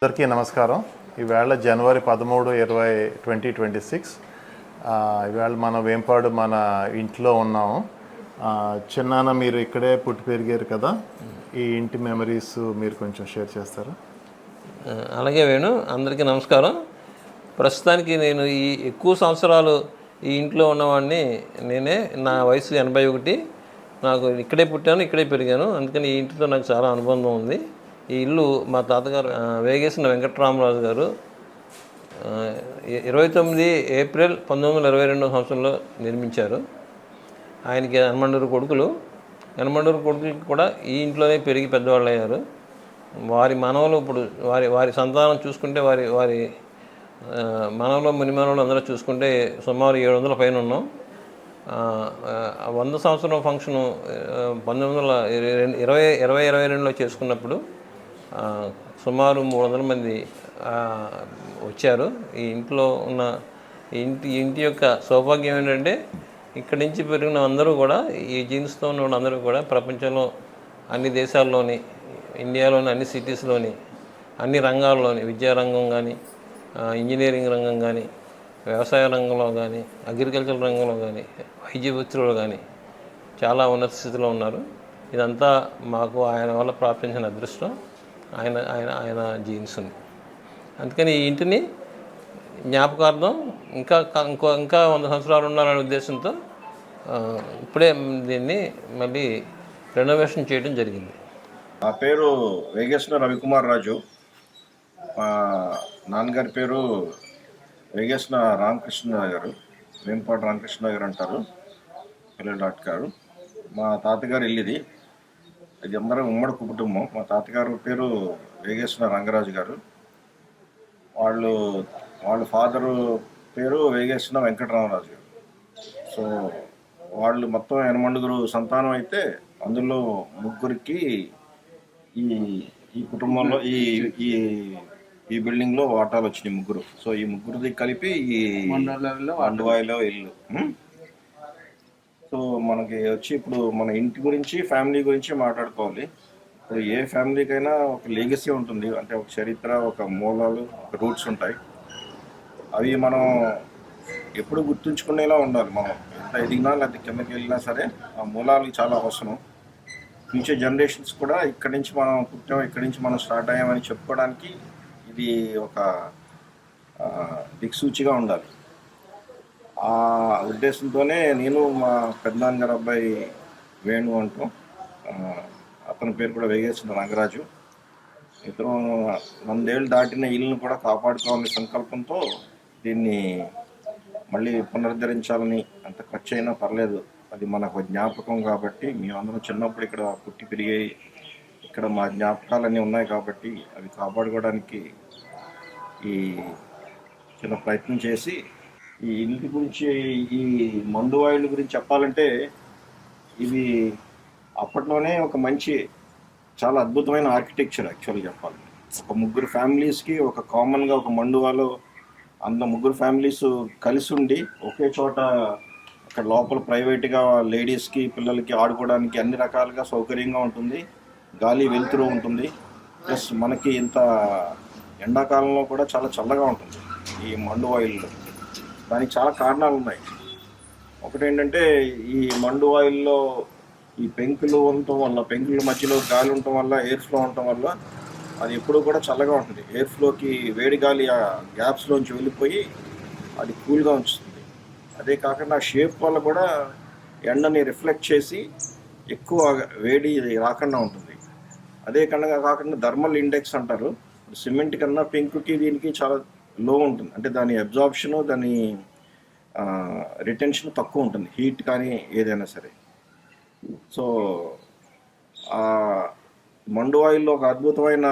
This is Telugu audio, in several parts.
అందరికీ నమస్కారం. ఈవేళ జనవరి 13, 2026. ఈవేళ మన వేంపాడు మన ఇంట్లో ఉన్నాము. చిన్నాన్న మీరు ఇక్కడే పుట్టి పెరిగారు కదా, ఈ ఇంటి మెమరీస్ మీరు కొంచెం షేర్ చేస్తారా? అలాగే వేణు, అందరికీ నమస్కారం. ప్రస్తుతానికి నేను ఈ ఎక్కువ సంవత్సరాలు ఈ ఇంట్లో ఉన్నవాడిని నేనే. నా వయసు 81. నాకు ఇక్కడే పుట్టాను, ఇక్కడే పెరిగాను. అందుకని ఈ ఇంటితో నాకు చాలా అనుబంధం ఉంది. ఈ ఇల్లు మా తాతగారు వేగేసిన వెంకటరామరాజు గారు 29 ఏప్రిల్ 1922 సంవత్సరంలో నిర్మించారు. ఆయనకి ఎనమండూరు కొడుకులు కూడా ఈ ఇంట్లోనే పెరిగి పెద్దవాళ్ళు అయ్యారు. వారి మనవలు ఇప్పుడు వారి సంతానం చూసుకుంటే వారి మనవలు మునిమనవలు అందరూ చూసుకుంటే సుమారు 700 పైన ఉన్నాం. 100 సంవత్సరం ఫంక్షను 1922లో చేసుకున్నప్పుడు సుమారు 300 మంది వచ్చారు. ఈ ఇంట్లో ఉన్న ఇంటి యొక్క సౌభాగ్యం ఏంటంటే, ఇక్కడి నుంచి పెరిగిన అందరూ కూడా, ఈ జీన్స్తో ఉన్న అందరూ కూడా ప్రపంచంలో అన్ని దేశాల్లోని, ఇండియాలోని అన్ని సిటీస్లోని, అన్ని రంగాల్లోని, విద్యారంగం కానీ, ఇంజనీరింగ్ రంగం కానీ, వ్యవసాయ రంగంలో కానీ, అగ్రికల్చర్ రంగంలో కానీ, వైద్య వృత్తిలో కానీ చాలా ఉన్నత స్థితిలో ఉన్నారు. ఇదంతా మాకు ఆయన వల్ల ప్రాప్తించిన అదృష్టం. ఆయన జీన్స్ ఉంది. అందుకని ఈ ఇంటిని జ్ఞాపకార్థం ఇంకా 100 సంవత్సరాలు ఉండాలనే ఉద్దేశంతో ఇప్పుడే దీన్ని మళ్ళీ రెనోవేషన్ చేయడం జరిగింది. నా పేరు వేగేశ్వర రవికుమార్ రాజు. మా నాన్నగారి పేరు వేగేశ్వర రామకృష్ణ గారు, వేంపాటి రామకృష్ణ గారు అంటారు, పిల్లల గారు. మా తాతగారు ఇల్లుది. ఇది అందరూ ఉమ్మడి కుటుంబం. మా తాతగారు పేరు వేగేశ్వర రంగరాజు గారు. వాళ్ళ ఫాదరు పేరు వేగేశ్వర వెంకటరామరాజు గారు. సో వాళ్ళు మొత్తం 8 సంతానం అయితే, అందులో ముగ్గురికి ఈ కుటుంబంలో ఈ బిల్డింగ్లో వాటాలు వచ్చినాయి, ముగ్గురు. సో ఈ ముగ్గురిది కలిపి ఈ మండువాయిలో ఇల్లు. సో మనకి వచ్చి ఇప్పుడు మన ఇంటి గురించి, ఫ్యామిలీ గురించి మాట్లాడుకోవాలి. ఇప్పుడు ఏ ఫ్యామిలీకైనా ఒక లెగసీ ఉంటుంది, అంటే ఒక చరిత్ర, ఒక మూలాలు, ఒక రూట్స్ ఉంటాయి. అవి మనం ఎప్పుడు గుర్తుంచుకునేలా ఉండాలి. మనం ఎంత ఎదిగినా లేకపోతే కిందకి వెళ్ళినా సరే ఆ మూలాలు చాలా అవసరం. ఫ్యూచర్ జనరేషన్స్ కూడా ఇక్కడి నుంచి మనం పుట్టాం, ఇక్కడి నుంచి మనం స్టార్ట్ అయ్యామని చెప్పుకోవడానికి ఇది ఒక దిక్సూచిగా ఉండాలి. ఆ ఉద్దేశంతోనే నేను, మా పెద్దనాన్నగారు అబ్బాయి వేణు అంటాం, అతని పేరు కూడా వేగేశ్వర రంగరాజు, ఇతను 100 ఏళ్ళు దాటిన ఇల్లును కూడా కాపాడుకోవాలనే సంకల్పంతో దీన్ని మళ్ళీ పునరుద్ధరించాలని, అంత ఖర్చు అయినా పర్లేదు, అది మనకు జ్ఞాపకం కాబట్టి, మేమందరం చిన్నప్పుడు ఇక్కడ పుట్టి పెరిగాయి, ఇక్కడ మా జ్ఞాపకాలన్నీ ఉన్నాయి కాబట్టి అవి కాపాడుకోవడానికి ఈ చిన్న ప్రయత్నం చేసి, ఈ ఇంటి గురించి, ఈ మండువాయిల గురించి చెప్పాలంటే, ఇది అప్పట్లోనే ఒక మంచి, చాలా అద్భుతమైన ఆర్కిటెక్చర్. యాక్చువల్గా చెప్పాలి, ఒక ముగ్గురు ఫ్యామిలీస్కి ఒక కామన్గా ఒక మండువాలో ముగ్గురు ఫ్యామిలీస్ కలిసి ఉండి ఒకే చోట, అక్కడ లోపల ప్రైవేట్గా లేడీస్కి, పిల్లలకి ఆడుకోవడానికి అన్ని రకాలుగా సౌకర్యంగా ఉంటుంది, గాలి వెలుతురు ఉంటుంది. ప్లస్ మనకి ఇంత ఎండాకాలంలో కూడా చాలా చల్లగా ఉంటుంది ఈ మండువాయిల్లో. దానికి చాలా కారణాలు ఉన్నాయి. ఒకటేంటంటే, ఈ మండువాయిల్లో ఈ పెంకులు ఉండటం వల్ల, పెంకుల మధ్యలో గాలి ఉండటం వల్ల, ఎయిర్ ఫ్లో ఉండటం వల్ల అది ఎప్పుడూ కూడా చల్లగా ఉంటుంది. ఎయిర్ ఫ్లోకి వేడి గాలి ఆ గ్యాప్స్లోంచి వెళ్ళిపోయి అది కూల్గా ఉంచుతుంది. అదే కాకుండా ఆ షేప్ వల్ల కూడా ఎండని రిఫ్లెక్ట్ చేసి ఎక్కువ వేడి రాకుండా ఉంటుంది. అదే కాకుండా థర్మల్ ఇండెక్స్ అంటారు, సిమెంట్ కన్నా పెంకుకి దీనికి చాలా లో ఉంటుంది. అంటే దాని అబ్జార్ప్షను, దాని రిటెన్షన్ తక్కువ ఉంటుంది, హీట్ కానీ ఏదైనా సరే. సో మండువాయిల్లో ఒక అద్భుతమైన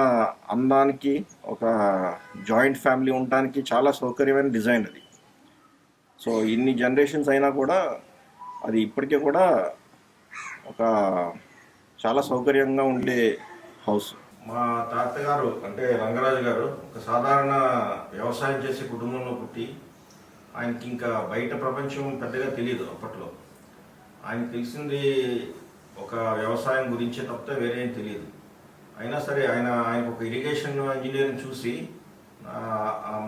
అందానికి, ఒక జాయింట్ ఫ్యామిలీ ఉండటానికి చాలా సౌకర్యమైన డిజైన్ అది. సో ఇన్ని జనరేషన్స్ అయినా కూడా అది ఇప్పటికే కూడా ఒక చాలా సౌకర్యంగా ఉండే హౌస్. మా తాతగారు అంటే రంగరాజు గారు ఒక సాధారణ వ్యవసాయం చేసే కుటుంబంలో పుట్టి, ఆయనకి ఇంకా బయట ప్రపంచం పెద్దగా తెలియదు అప్పట్లో. ఆయనకు తెలిసింది ఒక వ్యవసాయం గురించే తప్పితే వేరేం తెలియదు. అయినా సరే ఆయన ఒక ఇరిగేషన్ ఇంజనీరింగ్ చూసి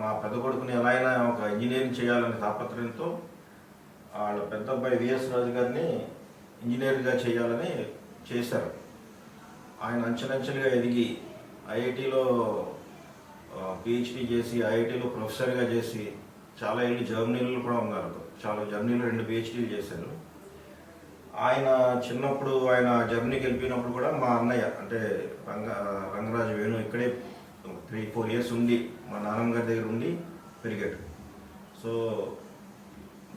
మా పెద్ద కొడుకుని ఎలా అయినా ఒక ఇంజనీరింగ్ చేయాలనే తాపత్రయంతో వాళ్ళ పెద్ద అబ్బాయి విఎస్ రాజు గారిని ఇంజనీర్గా చేయాలని చేశారు. ఆయన అంచెలంచెలుగా ఎదిగి ఐఐటిలో పిహెచ్డి చేసి ఐఐటిలో ప్రొఫెసర్గా చేసి చాలా ఏళ్ళు జర్మనీలో కూడా ఉన్నారు. జర్మనీలో 2 పిహెచ్డీలు చేశారు. ఆయన చిన్నప్పుడు ఆయన జర్మనీకి వెళ్ళిపోయినప్పుడు కూడా మా అన్నయ్య అంటే రంగరాజు వేణు ఇక్కడే 3-4 ఇయర్స్ ఉండి మా నాన్నమ్మ గారి దగ్గర ఉండి పెరిగాడు. సో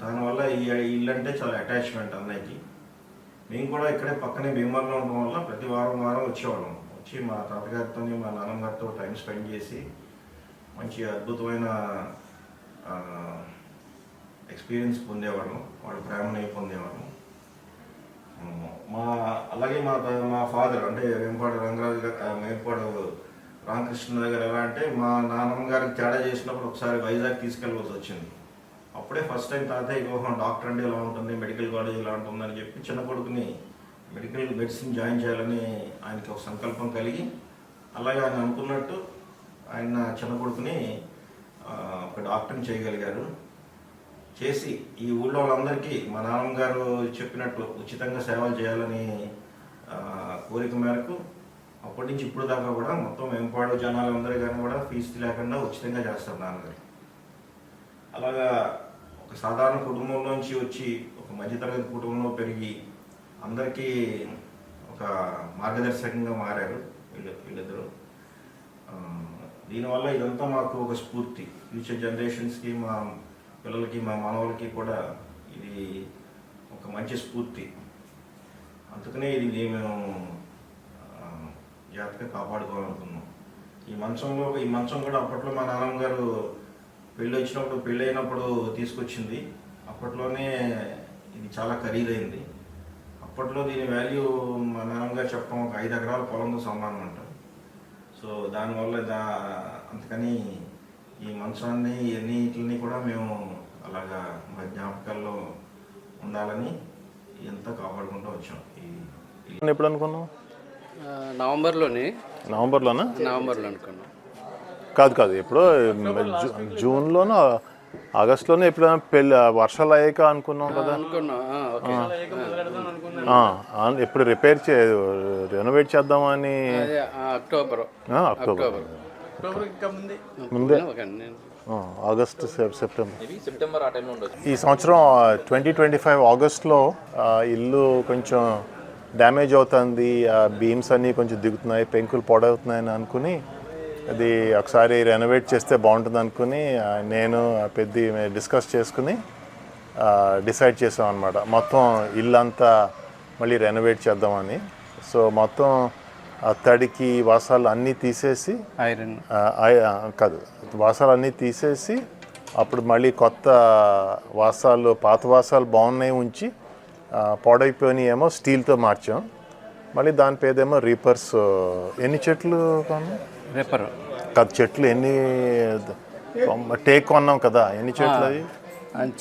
దానివల్ల ఈ ఇల్లు అంటే చాలా అటాచ్మెంట్ అన్నయ్యకి. మేము కూడా ఇక్కడే పక్కనే భీమవరంలో ఉండడం వల్ల ప్రతి వారం వచ్చేవాళ్ళం. వచ్చి మా తాతగారితో మా నాన్నమ్మ గారితో టైం స్పెండ్ చేసి మంచి అద్భుతమైన ఎక్స్పీరియన్స్ పొందేవాళ్ళం. వాళ్ళ ప్రేమని పొందేవాళ్ళం. అలాగే మా ఫాదర్ అంటే వేంపాడు రంగరాజు గారు, వేంపాడు రామకృష్ణ గారు ఎలా అంటే మా నాన్నమ్మ గారికి తేడా చేసినప్పుడు ఒకసారి వైజాగ్ తీసుకెళ్ళవలసి వచ్చింది. అప్పుడే ఫస్ట్ టైం తాతయ్య డాక్టర్ అంటే ఎలా ఉంటుంది, మెడికల్ కాలేజ్ ఎలా ఉంటుంది అని చెప్పి చిన్న కొడుకుని మెడిసిన్ జాయిన్ చేయాలని ఆయనకి ఒక సంకల్పం కలిగి, అలాగే ఆయన అనుకున్నట్టు ఆయన చిన్న కొడుకుని ఒక డాక్టర్ని చేయగలిగారు. చేసి ఈ ఊళ్ళో వాళ్ళందరికీ మా నాన్నమ్మ గారు చెప్పినట్టు ఉచితంగా సేవలు చేయాలని కోరిక మేరకు అప్పటి నుంచి ఇప్పుడు దాకా కూడా మొత్తం వేంపాడు జనాలందరూ కానీ కూడా ఫీజు లేకుండా ఉచితంగా చేస్తారు నాన్నగారు. అలాగా ఒక సాధారణ కుటుంబంలోంచి వచ్చి ఒక మధ్యతరగతి కుటుంబంలో పెరిగి అందరికీ ఒక మార్గదర్శకంగా మారారు వీళ్ళిద్దరూ. దీనివల్ల ఇదంతా మాకు ఒక స్ఫూర్తి. ఫ్యూచర్ జనరేషన్స్కి, మా పిల్లలకి, మా మనవలకి కూడా ఇది ఒక మంచి స్ఫూర్తి. అందుకనే ఇది మేము జాగ్రత్తగా కాపాడుకోవాలనుకున్నాం. ఈ మంచం కూడా అప్పట్లో మా నాన్నమ్మ గారు పెళ్ళైనప్పుడు తీసుకొచ్చింది. అప్పట్లోనే ఇది చాలా ఖరీదైంది. అప్పట్లో దీని వాల్యూ మా నాన్నమ్మ గారు చెప్పడం ఒక 5 ఎకరాల పొలంతో సమానం అంటారు. సో దానివల్ల అందుకని ఈ మంచాన్ని ఎన్నిటిని కూడా మేము అలాగా మా జ్ఞాపకాల్లో ఉండాలని ఎంత కాపాడుకుంటూ వచ్చాం. ఎప్పుడు అనుకున్నాం? నవంబర్లోనా అనుకున్నాం. కాదు ఎప్పుడో జూన్లోనో ఆగస్టులోనే ఎప్పుడైనా పెళ్ళి వర్షాలు అయ్యాక అనుకున్నాం కదా. ఎప్పుడు రెనోవేట్ చేద్దామని అక్టోబర్ ముందే ఆగస్టు సెప్టెంబర్ ఈ సంవత్సరం 2025 ఆగస్టులో ఇల్లు కొంచెం డ్యామేజ్ అవుతుంది, బీమ్స్ అన్నీ కొంచెం దిగుతున్నాయి, పెంకులు పొడవుతున్నాయని అనుకుని అది ఒకసారి రెనోవేట్ చేస్తే బాగుంటుంది అనుకుని నేను పెద్ద డిస్కస్ చేసుకుని డిసైడ్ చేసాం అనమాట. మొత్తం ఇల్లు అంతా మళ్ళీ రెనోవేట్ చేద్దామని. సో మొత్తం తడికి వాసాలు అన్నీ తీసేసి వాసాలు అన్నీ తీసేసి అప్పుడు మళ్ళీ కొత్త వాసాలు, పాత వాసాలు బాగున్నాయి ఉంచి పాడైపోయినాయి ఏమో స్టీల్తో మార్చాం. మళ్ళీ దాని పేదేమో రీపర్స్. ఎన్ని చెట్లు రేపర్ కాదు, చెట్లు ఎన్ని టేక్ కొన్నాం కదా, ఎన్ని చెట్లు అవి?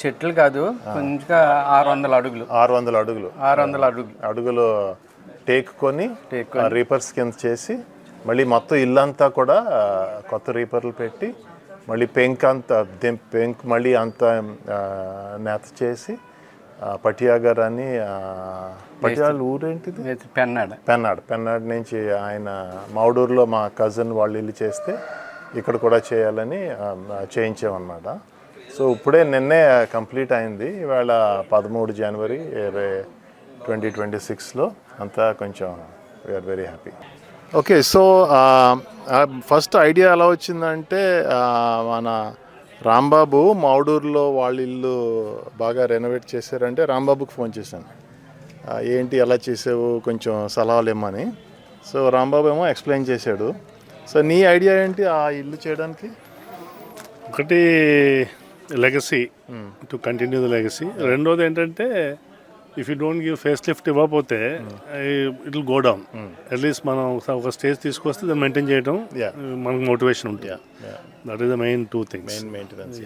చెట్లు కాదు, కొంచెం 600 అడుగులు టేక్ కొని రీపర్స్ కింద చేసి మళ్ళీ మొత్తం ఇల్లంతా కూడా కొత్త రీపర్లు పెట్టి మళ్ళీ పెంక్ మళ్ళీ అంతా నేత చేసి పటియాగర్ అని పటియాల ఊరేంటిది, పెన్నాడ్ నుంచి ఆయన మౌడూరులో మా కజిన్ వాళ్ళు ఇల్లు చేస్తే ఇక్కడ కూడా చేయాలని చేయించామన్నమాట. సో ఇప్పుడే నిన్నే కంప్లీట్ అయింది. ఇవాళ 13 జనవరి 2026లో అంతా కొంచెం we're very happy. Okay, so first idea ఎలా వచ్చిందంటే మన రాంబాబు మౌడూరులో వాళ్ళ ఇల్లు బాగా రెనోవేట్ చేశారంటే రాంబాబుకి ఫోన్ చేశాను, ఏంటి ఎలా చేసావు కొంచెం సలహాలు ఇమ్మని. సో రాంబాబు ఏమో ఎక్స్ప్లెయిన్ చేశాడు. సో నీ ఐడియా ఏంటి ఆ ఇల్లు చేయడానికి? ఒకటి legacy, to continue the legacy. రెండోది ఏంటంటే if you don't give facelift ఇవ్వకపోతే it will go down. At least మనం ఒక స్టేజ్ తీసుకొస్తే దాన్ని మెయింటైన్ చేయడం మనకు మోటివేషన్ ఉంటుంది. That is the main 2 things. Maintenance.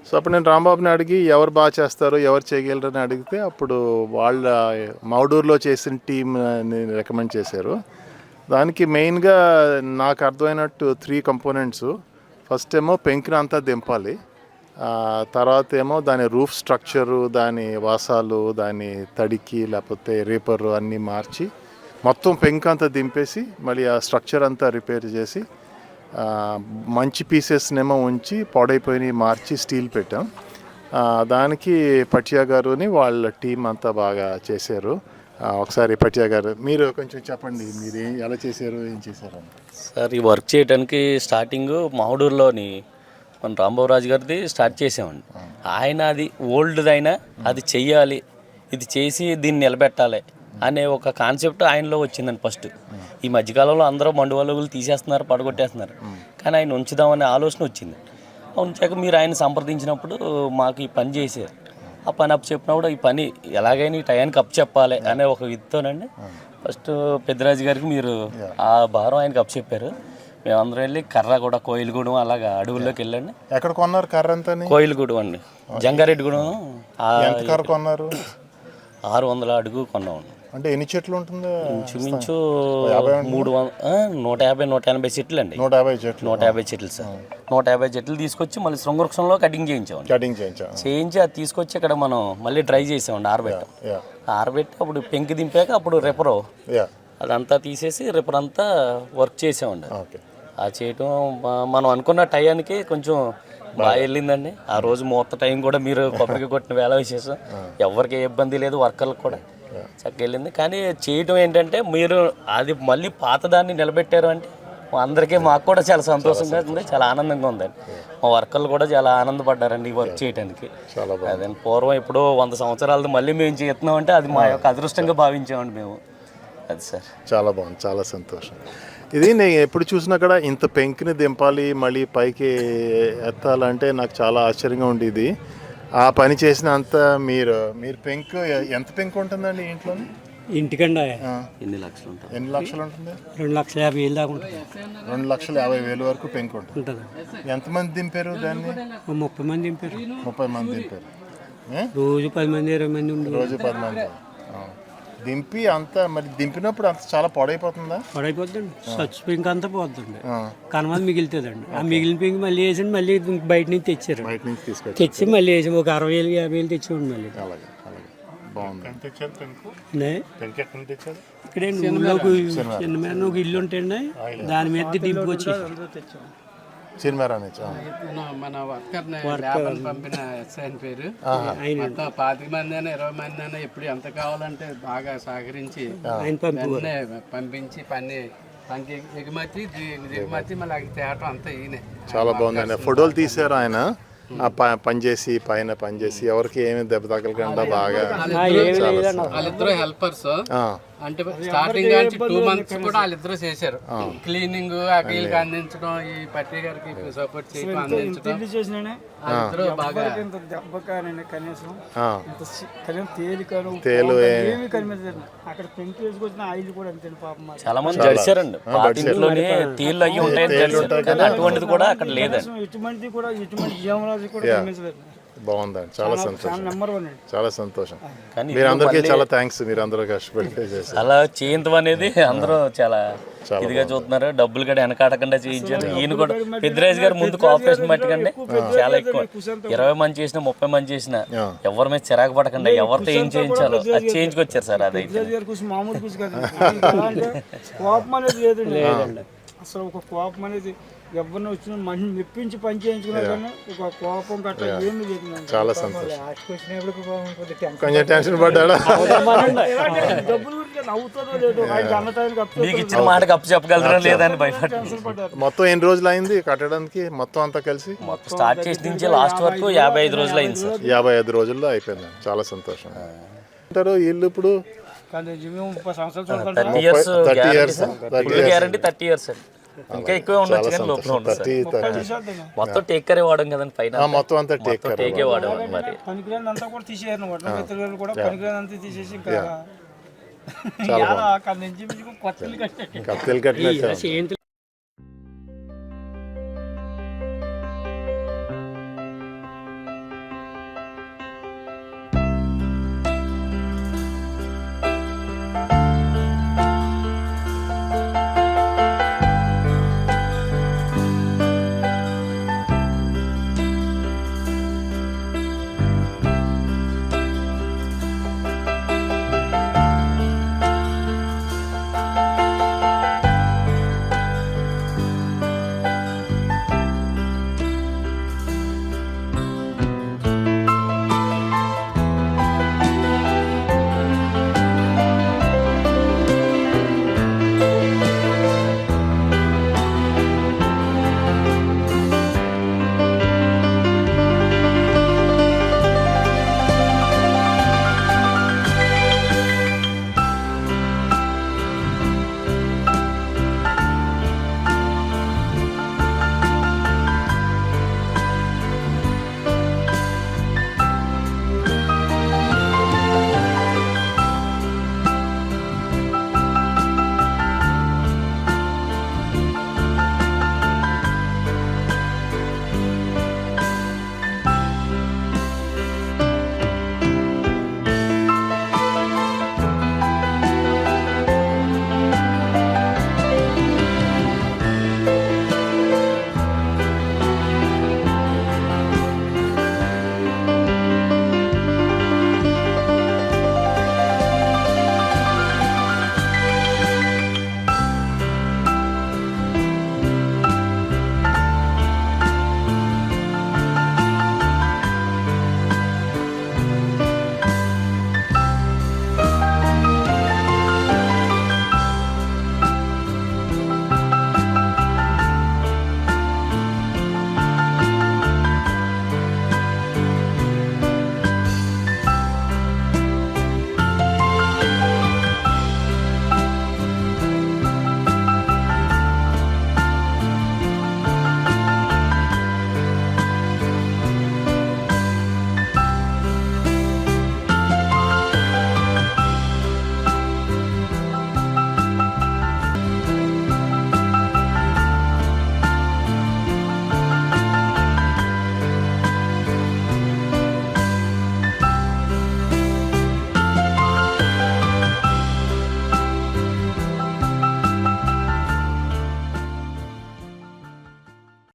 So అప్పుడు నేను రాంబాబుని అడిగి ఎవరు బాగా చేస్తారు, ఎవరు చేయగలరని అడిగితే అప్పుడు వాళ్ళ మౌడూరులో చేసిన టీంని రికమెండ్ చేశారు. దానికి మెయిన్గా నాకు అర్థమైనట్టు 3 కంపోనెంట్స్. ఫస్ట్ ఏమో పెంకుని అంతా దింపాలి, తర్వాత ఏమో దాని రూఫ్ స్ట్రక్చరు, దాని వాసాలు, దాని తడికి లేకపోతే రేపరు అన్నీ మార్చి మొత్తం పెంకు అంతా దింపేసి మళ్ళీ ఆ స్ట్రక్చర్ అంతా రిపేర్ చేసి మంచి పీసెస్నేమో ఉంచి పాడైపోయినవి మార్చి స్టీల్ పెట్టాం. దానికి పట్యా గారుని వాళ్ళ టీం అంతా బాగా చేశారు. ఒకసారి పట్యా గారు మీరు కొంచెం చెప్పండి, మీరు ఎలా చేశారు, ఏం చేశారు అని. సార్ ఈ వర్క్ చేయడానికి స్టార్టింగ్ మాహుడూరులోని మన రాంబాబురాజు గారిది స్టార్ట్ చేసామండి. ఆయన అది ఓల్డ్ది అయినా అది చెయ్యాలి, ఇది చేసి దీన్ని నిలబెట్టాలి అనే ఒక కాన్సెప్ట్ ఆయనలో వచ్చిందండి ఫస్ట్. ఈ మధ్యకాలంలో అందరూ మండువలుగులు తీసేస్తున్నారు, పడగొట్టేస్తున్నారు, కానీ ఆయన ఉంచుదామనే ఆలోచన వచ్చింది. ఉంచాక మీరు ఆయన సంప్రదించినప్పుడు మాకు ఈ పని చేశారు. ఆ పని అప్పు చెప్పినప్పుడు ఈ పని ఎలాగైనా ఈ టయానికి అప్పు చెప్పాలి అనే ఒక విత్తోనండి ఫస్ట్ పెద్దరాజు గారికి మీరు ఆ భారం ఆయనకి అప్పు చెప్పారు. మేమందరం వెళ్ళి కర్ర కూడా కోయిలగూడెం అలాగా అడవుల్లోకి వెళ్ళండి. ఎక్కడ కొన్నారు కర్ర అంతా? కోయిలగూడెం అండి, జంగారెడ్డిగూడెం. ఎంత కర్ర కొన్నారు? 600 అడుగు కొన్నామండి. అంటే ఎన్ని చెట్లు ఉంటుంది? ఇంచుమించు 150-180 చెట్లు అండి. 150 చెట్లు. 150 చెట్లు సార్. 150 చెట్లు తీసుకొచ్చి మళ్ళీ శృంగవృక్షంలో కటింగ్ చేయించామండి. చేయించి అది తీసుకొచ్చి ఇక్కడ మనం మళ్ళీ డ్రై చేసామండి, ఆరబెట్టాం. ఆరబెట్టి అప్పుడు పెంకి దింపాక అప్పుడు రెపరో అదంతా తీసేసి రెపర్ అంతా వర్క్ చేసామండి. ఆ చేయటం మనం అనుకున్న టయానికి కొంచెం బాగా వెళ్ళిందండి. ఆ రోజు మొత్తం టైం కూడా మీరు కొబ్బరికి కొట్టిన వేళ విశేషం, ఎవరికి ఏ ఇబ్బంది లేదు, వర్కర్లకు కూడా చక్కగా వెళ్ళింది. కానీ చేయటం ఏంటంటే మీరు అది మళ్ళీ పాతదాన్ని నిలబెట్టారు అంటే అందరికీ మాకు కూడా చాలా సంతోషంగా ఉంది, చాలా ఆనందంగా ఉందండి. మా వర్కర్లు కూడా చాలా ఆనందపడ్డారండి ఈ వర్క్ చేయడానికి. అదే పూర్వం ఎప్పుడో 100 సంవత్సరాలది మళ్ళీ మేము చేస్తున్నాం అంటే అది మా యొక్క అదృష్టంగా భావించామండి మేము. అది సార్ చాలా బాగుంది, చాలా సంతోషం. ఇది నేను ఎప్పుడు చూసినా కూడా ఇంత పెంకుని దింపాలి మళ్ళీ పైకి ఎత్తాలంటే నాకు చాలా ఆశ్చర్యంగా ఉండేది. ఆ పని చేసిన అంత మీరు పెంకు ఎంత పెంకు ఉంటుందండి ఇంట్లో? ఇంటికండా ఎన్ని లక్షలు ఉంటుంది? ఎన్ని లక్షలు ఉంటుంది? 2,50,000 దాకా ఉంటుంది. 2,50,000 వరకు పెంకు ఉంటుంది. ఎంతమంది దింపారు దాన్ని? 30 మంది దింపారు. 30 మంది దింపారు. రోజు 10 మంది 20 మంది ఉండి రోజు 10 మంది దింపి అంతా. మరి దింపినప్పుడు అంత చాలా పాడైపోతుందా? పడైపోద్దండి, స్వచ్ఛ పెంక్ అంతా పోద్దండి, కనమది మిగులుతుందండి. ఆ మిగిలిన పెంక్ మళ్ళీ వేసి మళ్ళీ బయట నుంచి తెచ్చారు. బయట నుంచి తీసుకొచ్చి తెచ్చి మళ్ళీ వేసి ఒక 60,000-50,000 తెచ్చేవాడు మళ్ళీ. అలాగే బాగుంది. ఇక్కడే ఊళ్ళోకి చిన్న మీద ఒక ఇల్లు ఉంటాయండి, దాని మీద దింపుకు వచ్చి చిన్మేరా నుంచి మన వర్కర్ పంపిన ఎస్ఐన్ పేరు. మొత్తం 25 మంది అయినా 20 మంది అయినా ఎప్పుడు ఎంత కావాలంటే బాగా సహకరించి పంపించి పనికి ఎగుమతి దిగుమతి మళ్ళీ తేటం అంతా ఈయనే. చాలా బాగుందండి. ఫోటోలు తీశారు ఆయన పనిచేసి పైన పనిచేసి ఎవరికి ఏమి దెబ్బ తగలకుండా బాగా. వాళ్ళిద్దరు హెల్పర్స్ అంటే స్టార్టింగ్ నుంచి 2 months కూడా వాళ్ళిద్దరూ చేశారు. క్లీనింగ్ వీళ్ళకి అందించడం, ఈ పట్టి గారికి సపోర్ట్ చేయడం, అందించడం. వాళ్ళిద్దరూ బాగా తేలు చాలా మంది జరిచారండి. ఇంట్లోనే తేళ్ళు అయ్యి ఉంటాయి, అటువంటిది కూడా అక్కడ లేదండి. బాగుందండి, చాలా సంతోషం, చాలా సంతోషం. మీరు అందరికీ చాలా థ్యాంక్స్, మీరు అందరూ కష్టపడి చేశారు. అలా చేయించడం అనేది అందరూ చాలా ఇదిగా చూస్తున్నారు. డబ్బులు కూడా వెనకాడకుండా చేయించారు. ఈయన కూడా పెద్దరాజు గారు ముందు కోఆపరేషన్ మట్టుకండి చాలా ఎక్కువ. 20 మంది చేసినా 30 మంది చేసినా ఎవరి మీద చిరాకు పడకుండా ఎవరితో ఏం చేయించాలో అది చేయించుకొచ్చారు సార్. అది అసలు ఒక కోపం అనేది ఎవరిని వచ్చిన మనిషిని మెప్పించి పని చేయించుకున్నారు కానీ ఒక కోపం గట్రా ఏమి లేదు. చాలా సంతోషం. కొంచెం టెన్షన్ పడ్డాడా? డబ్బులు నవ్వుతుందో లేదో మీకు ఇచ్చిన మాటకి అప్పు చెప్పగలరా లేదని భయపడ్డారు. మొత్తం ఎన్ని రోజులు అయింది కట్టడానికి? మొత్తం అంతా కలిసి స్టార్ట్ చేసి నుంచి లాస్ట్ వరకు 55 రోజులు అయింది సార్. 55 రోజుల్లో అయిపోయింది. చాలా సంతోషం. అంటారు ఇల్లు ఇప్పుడు 30 years గ్యారంటీ 30 years అండి. ఇంకా ఎక్కువ ఉండొచ్చు కానీ లోపల ఉంటుంది. మొత్తం టేక్ కేర్ వాడడం కదండి పైన, మొత్తం అంతా టేకే వాడడం. మరి పనికిరాని అంతా కూడా తీసేయాలి, కూడా పనికిరాని అంతా తీసేసి ఇంకా చాలా బాగుంది. కొత్త కట్టెలు కట్టినట్టు